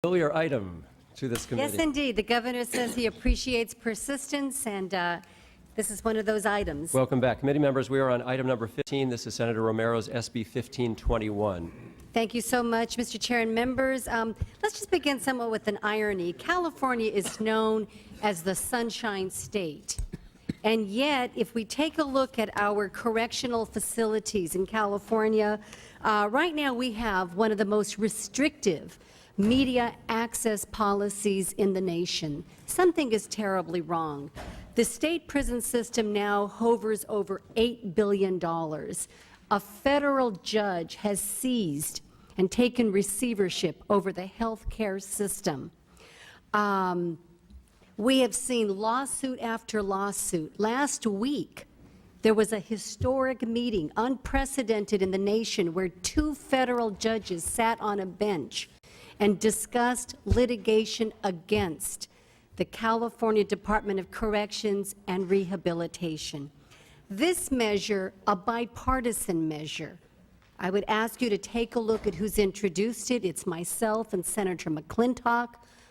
Familiar item to this committee. Yes, indeed. The governor says he appreciates persistence, and this is one of those items. Welcome back. Committee members, we are on item number 15. This is Senator Romero's SB 1521. Thank you so much, Mr. Chair and members. Let's just begin somewhat with an irony. California is known as the Sunshine State. And yet, if we take a look at our correctional facilities in California, right now we have one of the most restrictive media access policies in the nation. Something is terribly wrong. The state prison system now hovers over $8 billion. A federal judge has seized and taken receivership over the health care system. We have seen lawsuit after lawsuit. Last week, there was a historic meeting, unprecedented in the nation, where 2 federal judges sat on a bench and discussed litigation against the California Department of Corrections and Rehabilitation. This measure, a bipartisan measure, I would ask you to take a look at who's introduced it. It's myself and Senator McClintock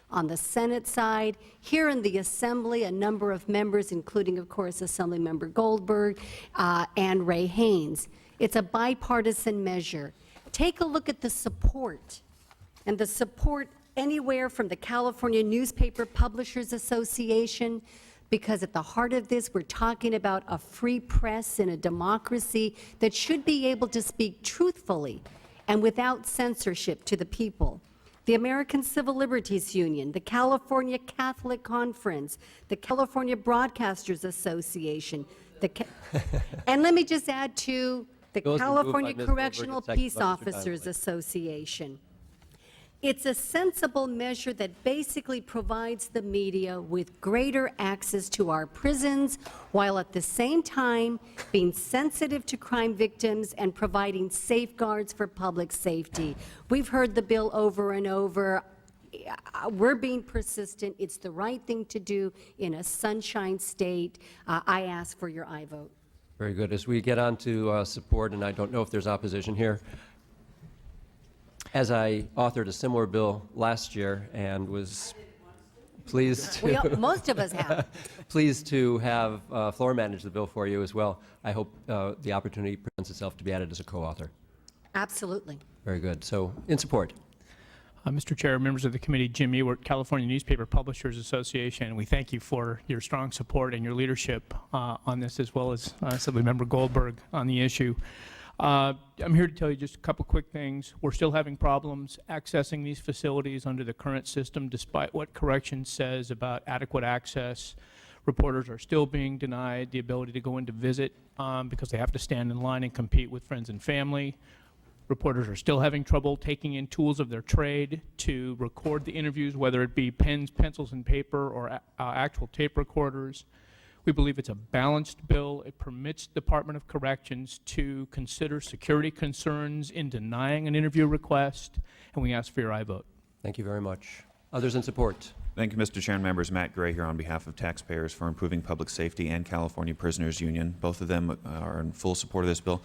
on the Senate side. Here in the Assembly, a number of members, including, of course, Assemblymember Goldberg and Ray Haynes. It's a bipartisan measure. Take a look at the support, and the support anywhere from the California Newspaper Publishers Association, because at the heart of this, we're talking about a free press in a democracy that should be able to speak truthfully and without censorship to the people. The American Civil Liberties Union, the California Catholic Conference, the California Broadcasters Association, and let me just add to the California Correctional Peace Officers Association. It's a sensible measure that basically provides the media with greater access to our prisons, while at the same time being sensitive to crime victims and providing safeguards for public safety. We've heard the bill over and over. We're being persistent. It's the right thing to do in a sunshine state. I ask for your aye vote. Very good. As we get on to support, and I don't know if there's opposition here, as I authored a similar bill last year and was pleased to most of us have. pleased to have floor manage the bill for you as well. I hope the opportunity presents itself to be added as a co-author. Absolutely. Very good. So, in support. Mr. Chair, members of the committee, Jim Ewert, California Newspaper Publishers Association. We thank you for your strong support and your leadership on this, as well as Assemblymember Goldberg on the issue. I'm here to tell you just a couple quick things. We're still having problems accessing these facilities under the current system, despite what corrections says about adequate access. Reporters are still being denied the ability to go in to visit because they have to stand in line and compete with friends and family. Reporters are still having trouble taking in tools of their trade to record the interviews, whether it be pens, pencils, and paper, or actual tape recorders. We believe it's a balanced bill. It permits the Department of Corrections to consider security concerns in denying an interview request, and we ask for your aye vote. Thank you very much. Others in support? Thank you, Mr. Chair and members. Matt Gray here on behalf of taxpayers for improving public safety and California Prisoners Union. Both of them are in full support of this bill.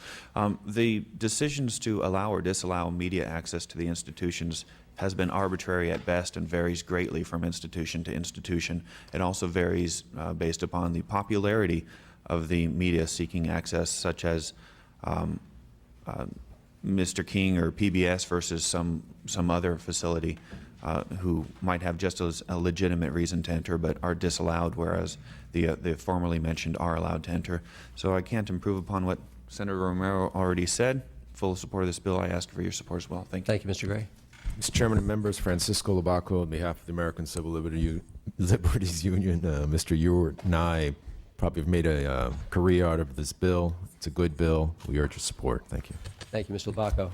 The decisions to allow or disallow media access to the institutions has been arbitrary at best and varies greatly from institution to institution. It also varies based upon the popularity of the media seeking access, such as Mr. King or PBS versus some other facility who might have just as a legitimate reason to enter but are disallowed, whereas the formerly mentioned are allowed to enter. So I can't improve upon what Senator Romero already said. Full support of this bill. I ask for your support as well. Thank you. Thank you, Mr. Gray. Mr. Chairman and members, Francisco Labaco on behalf of the American Civil Liberties Union. Mr. Ewert and I probably have made a career out of this bill. It's a good bill. We urge your support. Thank you. Thank you, Mr. Labaco.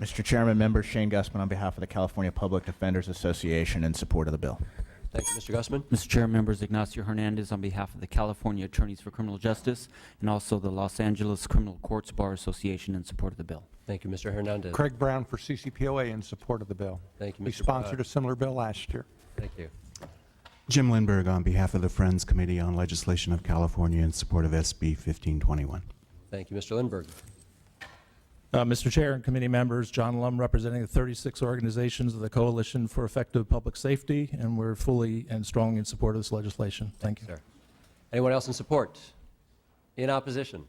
Mr. Chairman, members, Shane Gussman on behalf of the California Public Defenders Association in support of the bill. Thank you, Mr. Gussman. Mr. Chair, members, Ignacio Hernandez on behalf of the California Attorneys for Criminal Justice and also the Los Angeles Criminal Courts Bar Association in support of the bill. Thank you, Mr. Hernandez. Craig Brown for CCPOA in support of the bill. Thank you, Mr. We sponsored a similar bill last year. Thank you. Jim Lindberg on behalf of the Friends Committee on Legislation of California in support of SB 1521. Thank you, Mr. Lindberg. Mr. Chair and committee members, John Lum representing the 36 organizations of the Coalition for Effective Public Safety, and we're fully and strongly in support of this legislation. Thank you. Sir. Anyone else in support? In opposition?